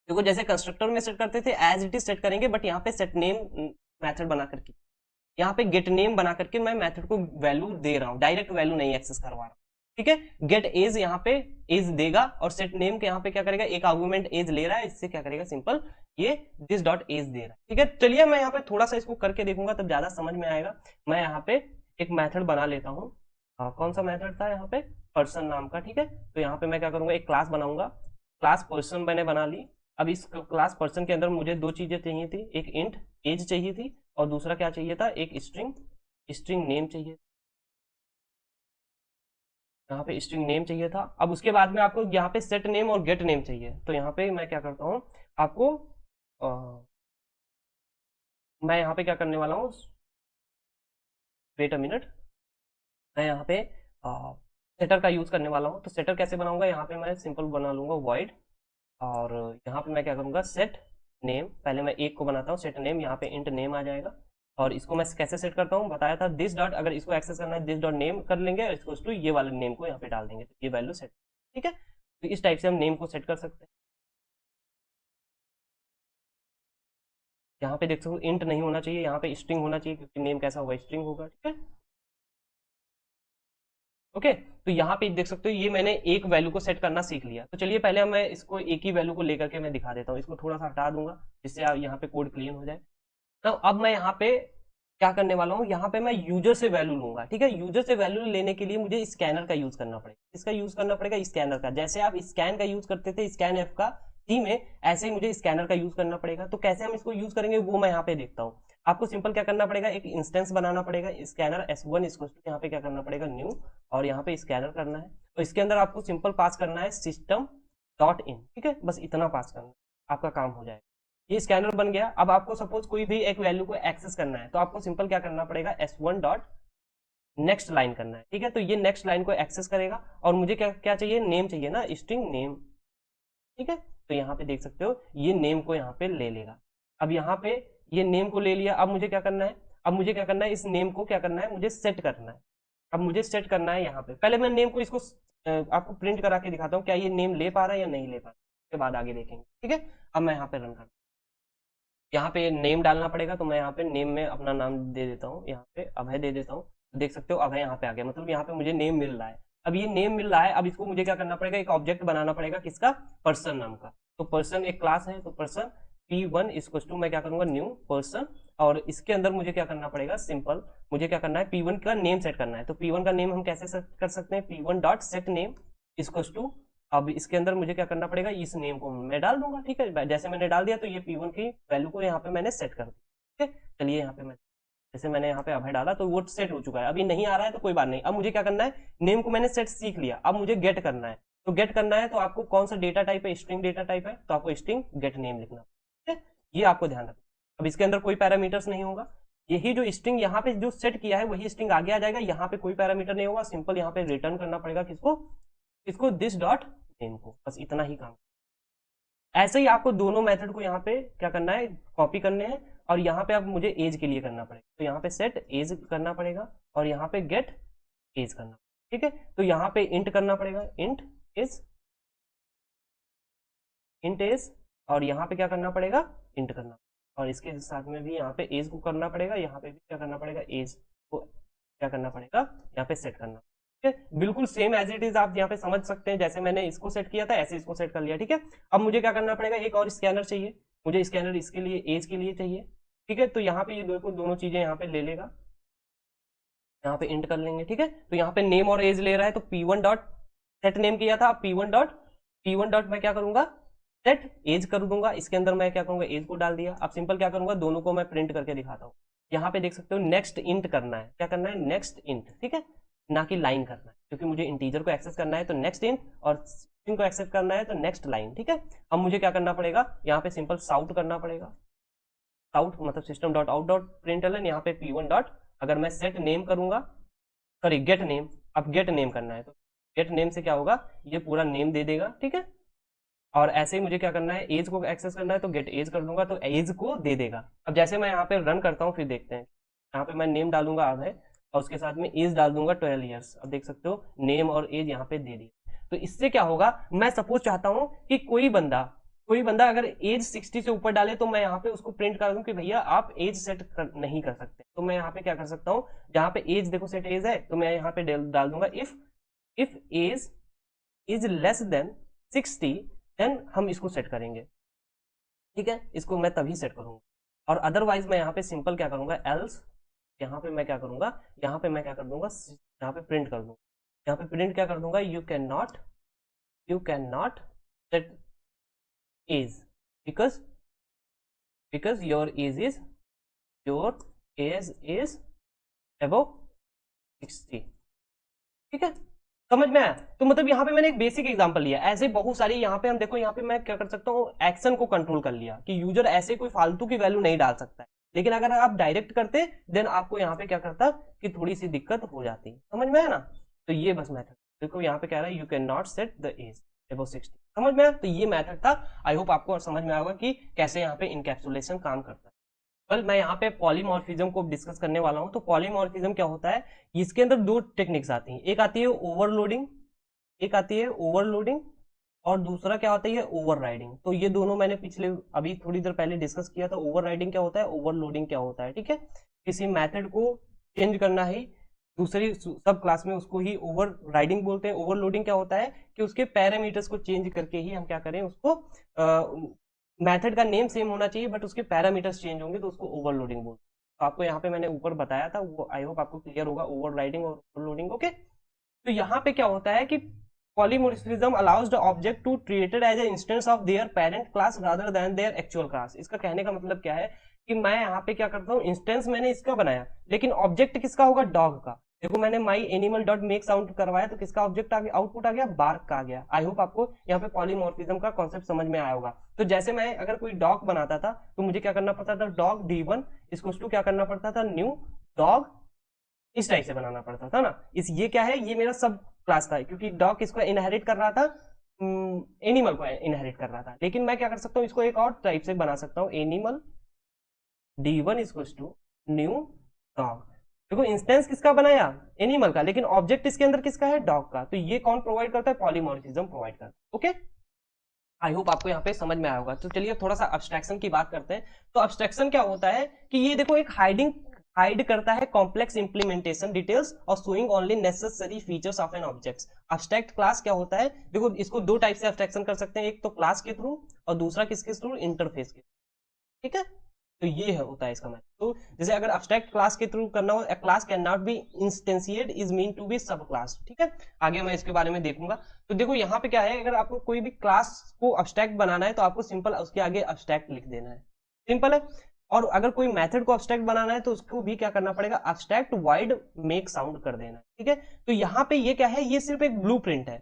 देखो जैसे कंस्ट्रक्टर में सेट करते थे एज इट इज सेट करेंगे, बट यहाँ पे सेट नेम मेथड बना करके, यहाँ पे गेट नेम बना करके मैं मेथड को वैल्यू दे रहा हूँ, डायरेक्ट वैल्यू नहीं एक्सेस करवा रहा हूँ। ठीक है, गेट एज यहाँ पे एज देगा, और सेट नेम के यहाँ पे क्या करेगा, एक आर्गुमेंट एज ले रहा है, इससे क्या करेगा, सिंपल ये दिस डॉट एज दे रहा है। ठीक है, चलिए मैं यहाँ पे थोड़ा सा इसको करके देखूंगा तब ज्यादा समझ में आएगा। मैं यहाँ पे एक मेथड बना लेता हूँ, कौन सा मेथड था यहाँ पे, पर्सन नाम का। ठीक है, तो यहाँ पे मैं क्या करूंगा, एक क्लास बनाऊंगा, क्लास पर्सन मैंने बना ली। अब इस क्लास पर्सन के अंदर मुझे 2 चीजें चाहिए थी, एक इंट एज चाहिए थी और दूसरा क्या चाहिए था, एक स्ट्रिंग नेम चाहिए। यहाँ पे स्ट्रिंग नेम चाहिए था। अब उसके बाद में आपको यहाँ पे सेट नेम और गेट नेम चाहिए, तो यहाँ पे मैं क्या करता हूँ, आपको मैं यहाँ पे क्या करने वाला हूँ, वेट अ मिनट, मैं यहाँ पे सेटर का यूज करने वाला हूँ। तो सेटर कैसे बनाऊंगा, यहाँ पे मैं सिंपल बना लूंगा वॉइड, और यहाँ पे मैं क्या करूंगा, सेट नेम, पहले मैं एक को बनाता हूँ सेट नेम, यहाँ पे इंट नेम आ जाएगा। और इसको मैं कैसे सेट करता हूँ बताया था, दिस डॉट, अगर इसको एक्सेस करना है दिस डॉट नेम कर लेंगे, इसको टू ये वाले नेम को यहाँ पे डाल देंगे, तो ये वैल्यू सेट, ठीक है। तो इस टाइप से हम नेम को सेट कर सकते हैं। यहाँ पे देख सकते हो इंट नहीं होना चाहिए, यहाँ पे स्ट्रिंग होना चाहिए, क्योंकि नेम कैसा होगा, स्ट्रिंग होगा, ठीक है। ओके, तो यहाँ पे देख सकते हो ये मैंने एक वैल्यू को सेट करना सीख लिया। तो चलिए पहले मैं इसको एक ही वैल्यू को लेकर के मैं दिखा देता हूँ, इसको थोड़ा सा हटा दूंगा जिससे आप यहाँ पे कोड क्लीन हो जाए। तो अब मैं यहाँ पे क्या करने वाला हूँ, यहाँ पे मैं यूजर से वैल्यू लूंगा, ठीक है। यूजर से वैल्यू लेने के लिए मुझे स्कैनर का यूज करना पड़ेगा। इसका यूज करना पड़ेगा स्कैनर का, जैसे आप स्कैन का यूज करते थे स्कैन एफ का सी में, ऐसे ही मुझे स्कैनर का यूज करना पड़ेगा। तो कैसे हम इसको यूज करेंगे वो मैं यहाँ पे देखता हूँ। आपको सिंपल क्या करना पड़ेगा, एक इंस्टेंस बनाना पड़ेगा स्कैनर S1 इसको यहाँ पे क्या करना पड़ेगा न्यू, और यहाँ पे स्कैनर करना है। तो इसके अंदर आपको सिंपल पास करना है सिस्टम डॉट इन, ठीक है, बस इतना पास करना है, आपका काम हो जाएगा। ये स्कैनर बन गया। अब आपको सपोज कोई भी एक वैल्यू को एक्सेस करना है, तो आपको सिंपल क्या करना पड़ेगा, S1 डॉट नेक्स्ट लाइन करना है, ठीक है। तो ये नेक्स्ट लाइन को एक्सेस करेगा, और मुझे क्या क्या चाहिए, नेम चाहिए ना, स्ट्रिंग नेम, ठीक है। तो यहाँ पे देख सकते हो ये नेम को यहाँ पे ले लेगा। अब यहाँ पे ये नेम को ले लिया, अब मुझे क्या करना है, अब मुझे क्या करना है, इस नेम को क्या करना है, मुझे सेट करना है। अब मुझे सेट करना है यहाँ पे, पहले मैं नेम को इसको आपको प्रिंट करा के दिखाता हूँ क्या ये नेम ले पा रहा है या नहीं ले पा रहा है, उसके बाद आगे देखेंगे, ठीक है। अब मैं यहाँ पे रन करता, यहाँ पे नेम डालना पड़ेगा, तो मैं यहाँ पे नेम में अपना नाम दे देता हूँ, यहाँ पे अभय दे देता हूँ। देख सकते हो अभय यहाँ पे आ गया, मतलब यहाँ पे मुझे नेम मिल रहा है। अब ये नेम मिल रहा है, अब इसको मुझे क्या करना पड़ेगा, एक ऑब्जेक्ट बनाना पड़ेगा, किसका, पर्सन नाम का। तो पर्सन एक क्लास है, तो पर्सन P1 इक्वल टू मैं क्या करूंगा, न्यू पर्सन, और इसके अंदर मुझे क्या करना पड़ेगा, सिंपल मुझे क्या करना है, P1 का नेम सेट करना है। तो P1 का नेम हम कैसे सेट कर सकते हैं, P1 dot set name equal to, अब इसके अंदर मुझे क्या करना पड़ेगा, इस नेम को मैं डाल दूंगा, ठीक है। जैसे मैंने डाल दिया तो ये P1 की वैल्यू को यहाँ पे मैंने सेट कर दिया, ठीक है। चलिए यहाँ पे मैं जैसे मैंने यहाँ पे अभय डाला तो वो सेट हो चुका है। अभी नहीं आ रहा है तो कोई बात नहीं, अब मुझे क्या करना है, नेम को मैंने सेट सीख लिया, अब मुझे गेट करना है। तो गेट करना है तो आपको कौन सा डेटा टाइप है, स्ट्रिंग डेटा टाइप है, तो आपको स्ट्रिंग गेट नेम लिखना, ठीक है। ये आपको ध्यान रखना। अब इसके अंदर कोई पैरामीटर्स नहीं होगा, यही जो स्ट्रिंग यहाँ पे जो सेट किया है वही स्ट्रिंग आगे आ जाएगा, यहाँ पे कोई पैरामीटर नहीं होगा, सिंपल यहाँ पे रिटर्न करना पड़ेगा किसको, किसको, दिस डॉट नेम को, बस इतना ही काम। ऐसे ही आपको दोनों मेथड को यहाँ पे क्या करना है, कॉपी करने हैं, और यहाँ पे अब मुझे एज के लिए करना पड़ेगा, तो यहाँ पे सेट एज करना पड़ेगा, और यहाँ पे गेट एज करना, ठीक है। तो यहाँ पे इंट करना पड़ेगा, इंट एज, और यहाँ पे क्या करना पड़ेगा, इंट करना, और इसके साथ में भी यहाँ पे एज को करना पड़ेगा, यहाँ पे भी क्या करना पड़ेगा, एज को क्या करना पड़ेगा, यहाँ पे सेट करना, ठीक है। बिल्कुल सेम एज इट इज आप यहाँ पे समझ सकते हैं, जैसे मैंने इसको सेट किया था ऐसे इसको सेट कर लिया, ठीक है। अब मुझे क्या करना पड़ेगा, एक और स्कैनर चाहिए, मुझे स्कैनर इसके लिए एज के लिए चाहिए, ठीक है। तो यहाँ पे ये दोनों चीजें यहाँ पे ले लेगा, यहाँ पे इंट कर लेंगे, ठीक है। तो यहाँ पे नेम और एज ले रहा है, तो P1 डॉट सेट नेम किया था, P1 डॉट मैं क्या करूंगा, सेट एज कर दूंगा, इसके अंदर मैं क्या करूंगा, एज को डाल दिया। अब सिंपल क्या करूंगा, दोनों को मैं प्रिंट करके दिखाता हूँ। यहाँ पे देख सकते हो नेक्स्ट इंट करना है, क्या करना है, नेक्स्ट इंट, ठीक है, ना कि लाइन करना है, क्योंकि मुझे इंटीजर को एक्सेस करना है तो नेक्स्ट इंट, और स्ट्रिंग को एक्सेस करना है तो नेक्स्ट लाइन, ठीक है। अब मुझे क्या करना पड़ेगा, यहाँ पे सिंपल साउट करना पड़ेगा, साउट मतलब system dot out dot println, यहाँ पे P1 डॉट, अगर मैं सेट नेम करूंगा, सॉरी गेट नेम, अब गेट नेम करना है, तो गेट नेम से क्या होगा, ये पूरा नेम दे देगा, ठीक है। और ऐसे ही मुझे क्या करना है, एज को एक्सेस करना है तो गेट एज कर दूंगा, तो एज को दे देगा। अब जैसे मैं यहाँ पे रन करता हूँ, फिर देखते हैं, यहाँ पे मैं नेम डालूंगा अब है, और उसके साथ में एज डाल दूंगा 12 ईयर्स। अब देख सकते हो नेम और एज यहाँ पे दे दिया। तो इससे क्या होगा, मैं सपोज चाहता हूँ कि कोई बंदा अगर एज 60 से ऊपर डाले, तो मैं यहाँ पे उसको प्रिंट कर दूं कि भैया आप एज सेट नहीं कर सकते। तो मैं यहाँ पे क्या कर सकता हूँ, जहाँ पे एज देखो सेट एज है, तो मैं यहाँ पे डाल दूंगा if age is less than 60, then हम इसको सेट करेंगे, ठीक है। इसको मैं तभी सेट करूंगा, और अदरवाइज मैं यहाँ पे सिंपल क्या करूंगा, एल्स, यहाँ पे मैं क्या करूंगा, यहाँ पे मैं क्या कर दूंगा, यहाँ पे प्रिंट कर दूंगा, यहाँ पे प्रिंट क्या कर दूंगा, you can not set age because your age is above 60, ठीक है। समझ में आया? तो मतलब यहाँ पे मैंने एक बेसिक एग्जांपल लिया, ऐसे बहुत सारी यहाँ पे हम देखो, यहाँ पे मैं क्या कर सकता हूँ, एक्शन को कंट्रोल कर लिया कि यूजर ऐसे कोई फालतू की वैल्यू नहीं डाल सकता है। लेकिन अगर आप डायरेक्ट करते देन आपको यहाँ पे क्या करता कि थोड़ी सी दिक्कत हो जाती। समझ में आया ना? तो ये बस मैथड देखो, यहाँ पे कह रहा है you can not set the age above 60। समझ में आया? तो ये मैथड था। आई होप आपको समझ में आएगा कि कैसे यहाँ पे इनकैप्सुलेशन काम करता है। कल मैं यहाँ पे पॉलीमॉर्फिज्म को डिस्कस करने वाला हूँ। तो पॉलीमॉर्फिज्म क्या होता है, इसके अंदर दो टेक्निक्स आती हैं। एक आती है ओवरलोडिंग, एक आती है ओवरलोडिंग, और दूसरा क्या होता है ओवरराइडिंग। तो ये दोनों मैंने पिछले अभी थोड़ी देर पहले डिस्कस किया था। ओवरराइडिंग क्या होता है, ओवरलोडिंग क्या होता है। ठीक है, किसी मेथड को चेंज करना है दूसरी सब क्लास में, उसको ही ओवर राइडिंग बोलते हैं। ओवरलोडिंग क्या होता है कि उसके पैरामीटर्स को चेंज करके ही हम क्या करें, उसको मेथड का नेम सेम होना चाहिए बट उसके पैरामीटर्स चेंज होंगे तो उसको ओवरलोडिंग बोलते हैं। तो आपको यहाँ पे मैंने ऊपर बताया था, वो आई होप आपको क्लियर होगा, ओवरराइडिंग और ओवरलोडिंग। ओके, तो यहाँ पे क्या होता है कि polymorphism allows the object to treated as an instance of their parent class rather than their actual class। इसका कहने का मतलब क्या है कि मैं यहाँ पे क्या करता हूँ, इंस्टेंस मैंने इसका बनाया लेकिन ऑब्जेक्ट किसका होगा, डॉग का। देखो मैंने माई एनिमल डॉट मेक साउंड करवाया तो किसका ऑब्जेक्ट आ गया, आउटपुट आ गया, बार्क का आ गया। आई होप आपको यहाँ पे पॉलीमॉर्फिज्म का कॉन्सेप्ट समझ में आया होगा। तो जैसे मैं अगर कोई डॉग बनाता था तो मुझे क्या करना पड़ता था, डॉग D1 इसको क्या करना पड़ता था, न्यू डॉग, इस टाइप से बनाना पड़ता था ना। इस ये क्या है, ये मेरा सब क्लास था क्योंकि डॉग किसको इनहेरिट कर रहा था, एनिमल को इनहेरिट कर रहा था। लेकिन मैं क्या कर सकता हूँ, इसको एक और टाइप से बना सकता हूँ, animal D1 equals to new dog. देखो इंस्टेंस किसका बनाया, एनिमल का, लेकिन ऑब्जेक्ट इसके अंदर किसका है, डॉग का। तो ये कौन प्रोवाइड करता है, पॉलीमॉर्फिज्म प्रोवाइड करता है। ओके, आई होप आपको यहाँ पे समझ में आया होगा। तो चलिए थोड़ा सा अब्स्ट्रैक्शन की बात करते हैं। तो अब्स्ट्रैक्शन क्या होता है कि ये देखो एक हाइड करता है कॉम्प्लेक्स इंप्लीमेंटेशन डिटेल्स और showing only necessary features of an object. Abstract class क्या होता है, देखो इसको दो टाइप से अब्स्ट्रैक्शन कर सकते हैं, एक तो क्लास के थ्रू और दूसरा किसके थ्रू, इंटरफेस के। ठीक है, तो ये है होता है इसका मतलब। तो जैसे अगर अब्स्ट्रैक्ट क्लास के थ्रू करना हो, a class can not be instantiate is mean to be sub class. ठीक है, आगे मैं इसके बारे में देखूंगा। तो देखो यहाँ पे क्या है, अगर आपको कोई भी क्लास को अब्स्ट्रैक्ट बनाना है तो आपको सिंपल उसके आगे अब्स्ट्रैक्ट लिख देना है, सिंपल है। और अगर कोई मेथड को अब्स्ट्रैक्ट बनाना है तो उसको भी क्या करना पड़ेगा, अब्स्ट्रैक्ट वाइड मेक साउंड कर देना है। ठीक है, तो यहाँ पे ये क्या है, ये सिर्फ एक ब्लूप्रिंट है।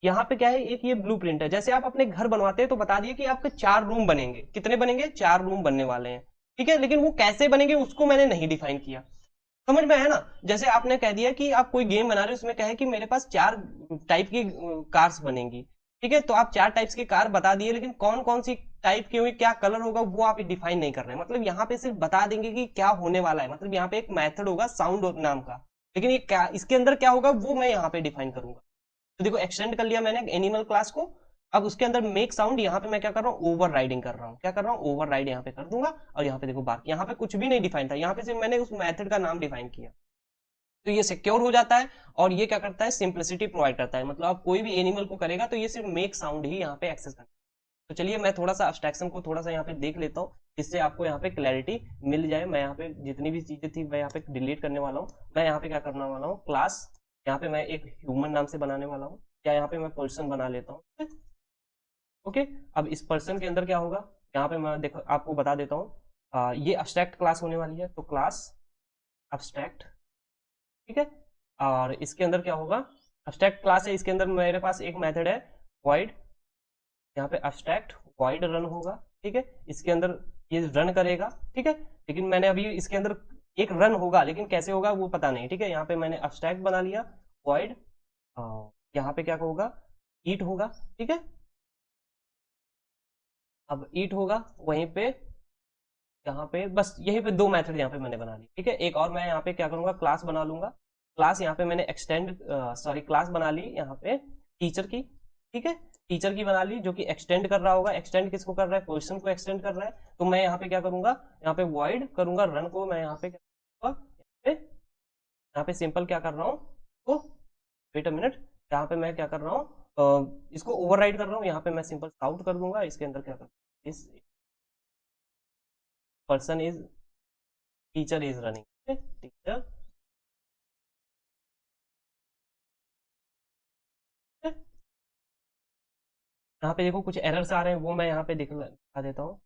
यहाँ पे क्या है, एक ये ब्लूप्रिंट है। जैसे आप अपने घर बनवाते हैं तो बता दिए कि आपके 4 रूम बनेंगे, कितने बनेंगे, 4 रूम बनने वाले हैं। ठीक है, लेकिन वो कैसे बनेंगे उसको मैंने नहीं डिफाइन किया। समझ में आया ना? जैसे आपने कह दिया कि आप कोई गेम बना रहे हो, उसमें क्या है कि मेरे पास 4 टाइप की कार्स बनेंगी। ठीक है, तो आप 4 टाइप्स की कार बता दिए, लेकिन कौन कौन सी टाइप की होगी, क्या कलर होगा, वो आप डिफाइन नहीं कर रहे हैं। मतलब यहाँ पे सिर्फ बता देंगे कि क्या होने वाला है। मतलब यहाँ पे एक मेथड होगा साउंड नाम का, लेकिन ये क्या इसके अंदर क्या होगा वो मैं यहाँ पे डिफाइन करूंगा। तो देखो एक्सटेंड कर लिया मैंने एनिमल क्लास को। अब उसके अंदर मेक साउंड, यहाँ पे मैं क्या कर रहा हूँ, ओवर राइडिंग कर रहा हूँ। क्या कर रहा हूँ, ओवर राइड यहाँ पे कर दूंगा। और यहाँ पे देखो बात, यहाँ पे कुछ भी नहीं डिफाइन था, यहाँ पे सिर्फ मैंने उस मेथड का नाम डिफाइन किया। तो ये सिक्योर हो जाता है और ये क्या करता है, सिंप्लिसिटी प्रोवाइड करता है। मतलब आप कोई भी एनिमल को करेगा तो ये सिर्फ मेक साउंड ही यहाँ पे एक्सेस करता है। तो चलिए मैं थोड़ा सा अब्स्ट्रैक्शन को थोड़ा सा यहाँ पे देख लेता हूँ, जिससे आपको यहाँ पे क्लैरिटी मिल जाए। मैं यहाँ पे जितनी भी चीजें थी मैं यहाँ पे डिलीट करने वाला हूँ। मैं यहाँ पे क्या करने वाला हूँ, क्लास यहाँ पे मैं एक ह्यूमन नाम से बनाने वाला हूँ, या यहाँ पे मैं पर्सन बना लेता हूँ। ओके, अब इस पर्सन के अंदर क्या होगा, यहाँ पे मैं देखो आपको बता देता हूँ, ये अब्स्ट्रैक्ट क्लास होने वाली है। तो क्लास अब्स्ट्रैक्ट, ठीक है, और इसके अंदर क्या होगा, अब्स्ट्रैक्ट क्लास है, इसके अंदर मेरे पास एक मेथड है void, यहाँ पे अब्स्ट्रैक्ट void रन होगा। ठीक है, इसके अंदर ये रन करेगा। ठीक है, लेकिन मैंने अभी इसके अंदर एक रन होगा, लेकिन कैसे होगा वो पता नहीं। ठीक है, यहाँ पे मैंने अब्स्ट्रैक्ट बना लिया void, यहाँ पे क्या होगा, ईट होगा। ठीक है, अब ईट होगा वहीं पे, यहाँ पे बस यहीं पे 2 मेथड यहाँ पे मैंने बना ली। ठीक है, एक और मैं यहाँ पे क्या करूंगा, क्लास बना लूंगा। क्लास यहाँ पे मैंने एक्सटेंड सॉरी क्लास बना ली यहाँ पे टीचर की। ठीक है, टीचर की बना ली जो कि एक्सटेंड कर रहा होगा। एक्सटेंड किसको कर रहा है, पोजीशन को एक्सटेंड कर रहा है। तो मैं यहाँ पे क्या करूंगा, यहाँ पे वॉइड करूंगा रन को, मैं यहाँ पे क्या करूंगा, यहाँ पे सिंपल क्या कर रहा हूँ, तो वेट अ मिनट, यहाँ पे मैं क्या कर रहा हूँ, इसको ओवरराइड कर रहा हूँ। यहाँ पे मैं सिंपल आउट कर दूंगा, इसके अंदर क्या कर, इस person is, teacher is running, teacher. यहाँ पे देखो कुछ एरर्स आ रहे हैं, वो मैं यहाँ पे दिखा देता हूँ।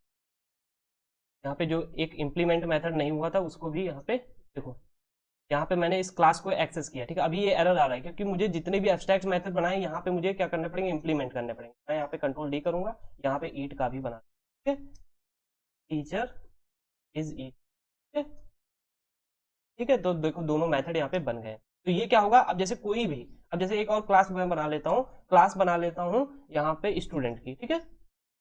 यहाँ पे जो एक इम्प्लीमेंट मेथड नहीं हुआ था उसको भी यहाँ पे देखो, यहाँ पे मैंने इस क्लास को एक्सेस किया, ठीक है। अभी ये एरर आ रहा है क्योंकि मुझे जितने भी एब्स्ट्रैक्ट मेथड बनाए यहाँ पे मुझे क्या करने पड़ेंगे, इंप्लीमेंट करने पड़ेंगे। मैं यहाँ पे कंट्रोल डी करूंगा, यहाँ पे ईट का भी बना, ठीक है, टीचर इज ईट, ठीक है, ठीक है। तो देखो दोनों मेथड यहाँ पे बन गए। तो ये क्या होगा, अब जैसे कोई भी, अब जैसे एक और क्लास मैं बना लेता हूँ, क्लास बना लेता हूँ यहाँ पे स्टूडेंट की, ठीक है।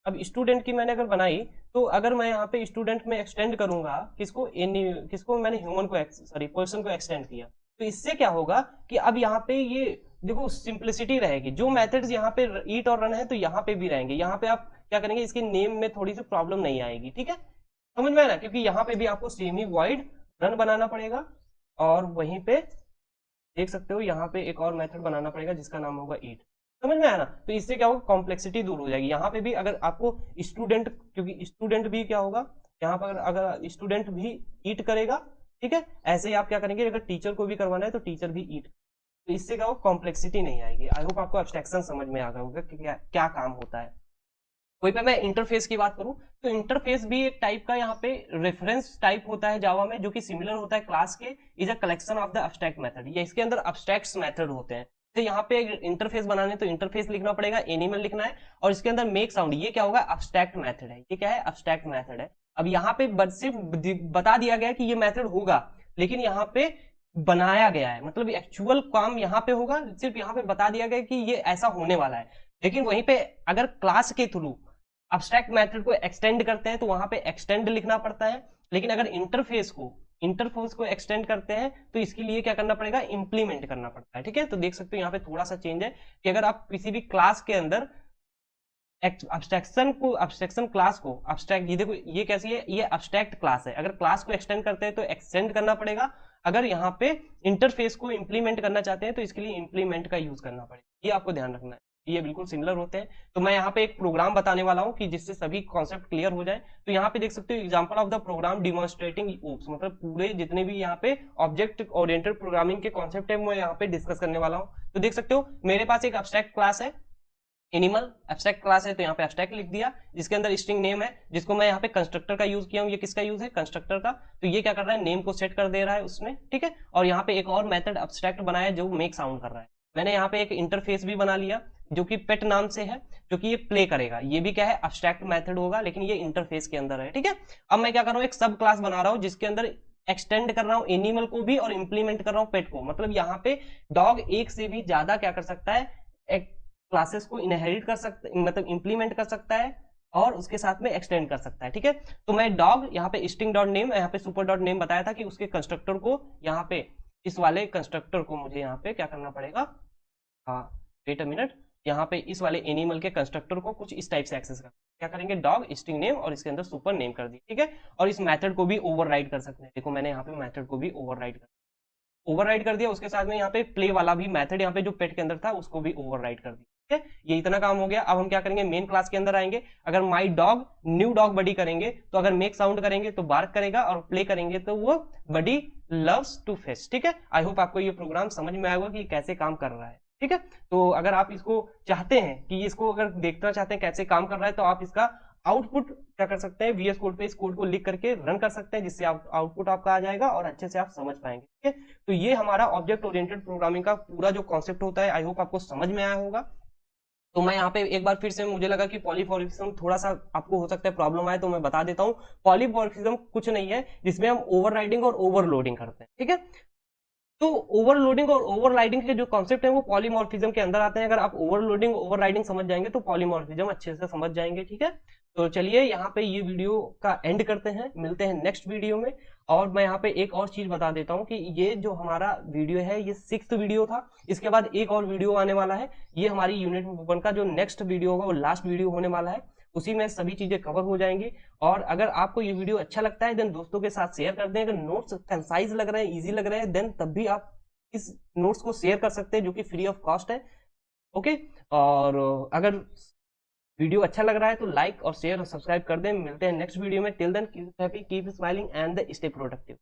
अब स्टूडेंट की मैंने अगर बनाई, तो अगर मैं यहाँ पे स्टूडेंट में एक्सटेंड करूंगा किसको, किसको मैंने ह्यूमन को सॉरी पर्सन को एक्सटेंड किया, तो इससे क्या होगा कि अब यहाँ पे ये देखो सिंप्लिसिटी रहेगी। जो मेथड्स यहाँ पे ईट और रन है तो यहाँ पे भी रहेंगे। यहाँ पे आप क्या करेंगे, इसके नेम में थोड़ी सी प्रॉब्लम नहीं आएगी, ठीक है, समझ में आया ना, क्योंकि यहाँ पे भी आपको सेम ही वॉइड रन बनाना पड़ेगा और वहीं पे देख सकते हो यहाँ पे एक और मेथड बनाना पड़ेगा जिसका नाम होगा ईट। समझ में आया ना। तो इससे क्या होगा, कॉम्प्लेक्सिटी दूर हो जाएगी। यहाँ पे भी अगर आपको स्टूडेंट, क्योंकि स्टूडेंट भी क्या होगा यहाँ पर, अगर स्टूडेंट भी ईट करेगा, ठीक है, ऐसे ही आप क्या करेंगे, अगर टीचर को भी करवाना है तो टीचर भी ईट, तो इससे क्या होगा, कॉम्प्लेक्सिटी नहीं आएगी। आई होप आपको एब्स्ट्रैक्शन समझ में आ गया होगा कि क्या काम होता है। कोई पे मैं इंटरफेस की बात करूं, तो इंटरफेस भी एक टाइप का यहाँ पे रेफरेंस टाइप होता है जावा में, जो कि सिमिलर होता है क्लास के, is a collection of the abstract method. ये इसके अंदर एब्स्ट्रैक्ट मेथड होते हैं। तो यहाँ पे इंटरफेस बनाने तो इंटरफेस लिखना पड़ेगा, एनिमल लिखना है, और इसके अंदर मेक साउंड, ये क्या होगा, एब्स्ट्रैक्ट मेथड है। ये क्या है, एब्स्ट्रैक्ट मेथड है। अब यहाँ पे सिर्फ बता दिया गया कि ये मेथड होगा, लेकिन यहाँ पे बनाया गया है, मतलब एक्चुअल काम यहाँ पे होगा, सिर्फ यहाँ पे बता दिया गया कि ये ऐसा होने वाला है। लेकिन वहीं पे अगर क्लास के थ्रू अब्स्ट्रैक्ट मेथड को एक्सटेंड करते हैं तो वहां पे एक्सटेंड लिखना पड़ता है। लेकिन अगर इंटरफेस को एक्सटेंड करते हैं तो इसके लिए क्या करना पड़ेगा, इंप्लीमेंट करना पड़ता है, ठीक है। तो देख सकते हो यहाँ पे थोड़ा सा चेंज है कि अगर आप किसी भी क्लास के अंदर अब्स्ट्रैक्शन क्लास को अब्स्ट्रैक्ट, ये देखो ये कैसी है, ये अब्स्ट्रैक्ट क्लास है, अगर क्लास को एक्सटेंड करते हैं तो एक्सटेंड करना पड़ेगा। अगर यहाँ पे इंटरफेस को इंप्लीमेंट करना चाहते हैं तो इसके लिए इंप्लीमेंट का यूज करना पड़ेगा। ये आपको ध्यान रखना है, ये बिल्कुल सिमिलर होते हैं। तो मैं यहाँ पे एक प्रोग्राम बताने वाला हूँ कि जिससे सभी कॉन्सेप्ट क्लियर हो जाए। तो यहाँ पे देख सकते हो example of the program demonstrating OOPs, मतलब पूरे जितने भी यहाँ पे ऑब्जेक्ट ओरिएंटेड प्रोग्रामिंग के कॉन्सेप्ट है मैं यहाँ पे डिस्कस करने वाला हूँ। तो देख सकते हो मेरे पास एक एब्स्ट्रैक्ट क्लास है, एनिमल एब्स्ट्रैक्ट क्लास है, तो यहाँ पे एब्स्ट्रैक्ट लिख दिया, जिसके अंदर स्ट्रिंग नेम है, जिसको मैं यहाँ पे कंस्ट्रक्टर का यूज किया हूँ। ये किसका यूज है, कंस्ट्रक्टर का। तो ये क्या कर रहा है, नेम को सेट कर दे रहा है उसमें, ठीक है। और यहाँ पे एक और मेथड एब्स्ट्रैक्ट बनाया जो मेक साउंड कर रहा है। मैंने यहाँ पे एक इंटरफेस भी बना लिया जो कि पेट नाम से है, जो कि ये प्ले करेगा। ये भी क्या है, एब्स्ट्रैक्ट मेथड होगा, लेकिन ये इंटरफेस के अंदर है, ठीक है। अब मैं क्या कर रहा हूँ, एक सब क्लास बना रहा हूँ जिसके अंदर एक्सटेंड कर रहा हूँ एनिमल को भी और इंप्लीमेंट कर रहा हूँ पेट को। मतलब यहाँ पे डॉग एक से भी ज्यादा क्या कर सकता है, एक क्लासेस को इनहेरिट कर सकता, मतलब इंप्लीमेंट कर सकता है और उसके साथ में एक्सटेंड कर सकता है, ठीक है। तो मैं डॉग यहाँ पे स्ट्रिंग डॉट नेम, यहाँ पे सुपर डॉट नेम बताया था कि उसके कंस्ट्रक्टर को यहाँ पे, इस वाले कंस्ट्रक्टर को मुझे यहाँ पे क्या करना पड़ेगा, हाँ वेट अ मिनट, यहाँ पे इस वाले एनिमल के कंस्ट्रक्टर को कुछ इस टाइप से एक्सेस कर, क्या करेंगे, डॉग स्ट्रिंग नेम और इसके अंदर सुपर नेम कर दी, ठीक है। और इस मेथड को भी ओवरराइड कर सकते हैं। देखो मैंने यहाँ पे मेथड को भी ओवरराइड कर दिया, उसके साथ में यहाँ पे प्ले वाला भी मेथड यहाँ पे जो पेट के अंदर था उसको भी ओवरराइड कर दिया, ठीक है। ये इतना काम हो गया। अब हम क्या करेंगे, मेन क्लास के अंदर आएंगे, अगर माई डॉग न्यू डॉग बडी करेंगे तो अगर मेक साउंड करेंगे तो बार्क करेगा और प्ले करेंगे तो वो बडी लव्स टू फिश, ठीक है। आई होप आपको ये प्रोग्राम समझ में आएगा कि कैसे काम कर रहा है, ठीक है। तो अगर आप इसको चाहते हैं कि इसको अगर देखना चाहते हैं कैसे काम कर रहा है तो आप इसका आउटपुट क्या कर सकते हैं, VS कोड पे इस कोड को लिख करके रन कर सकते हैं, जिससे आप आउटपुट आपका आ जाएगा और अच्छे से आप समझ पाएंगे, ठीक है। तो ये हमारा ऑब्जेक्ट ओरिएंटेड प्रोग्रामिंग का पूरा जो कॉन्सेप्ट होता है, आई होप आपको समझ में आया होगा। तो मैं यहाँ पे एक बार फिर से, मुझे लगा कि पॉलीमॉर्फिज्म थोड़ा सा आपको हो सकता है प्रॉब्लम आए, तो मैं बता देता हूँ। पॉलीमॉर्फिज्म कुछ नहीं है जिसमें हम ओवरराइडिंग और ओवरलोडिंग करते हैं, ठीक है। तो ओवरलोडिंग और ओवरराइडिंग के जो कॉन्सेप्ट है वो पॉलीमॉर्फिज्म के अंदर आते हैं। अगर आप ओवरलोडिंग ओवरराइडिंग समझ जाएंगे तो पॉलीमॉर्फिज्म अच्छे से समझ जाएंगे, ठीक है। तो चलिए यहाँ पे ये वीडियो का एंड करते हैं, मिलते हैं नेक्स्ट वीडियो में। और मैं यहाँ पे एक और चीज बता देता हूँ कि ये जो हमारा वीडियो है ये 6th वीडियो था, इसके बाद एक और वीडियो आने वाला है। ये हमारी यूनिट 1 का जो नेक्स्ट वीडियो होगा वो लास्ट वीडियो होने वाला है, उसी में सभी चीजें कवर हो जाएंगी। और अगर आपको ये वीडियो अच्छा लगता है देन दोस्तों के साथ शेयर कर दें। अगर नोट्स कंसाइज लग रहे हैं, इजी लग रहे हैं, देन तब भी आप इस नोट्स को शेयर कर सकते हैं, जो कि फ्री ऑफ कॉस्ट है, ओके। और अगर वीडियो अच्छा लग रहा है तो लाइक और शेयर और सब्सक्राइब कर दें। मिलते हैं नेक्स्ट वीडियो में। Till then keep happy, keep smiling and stay productive.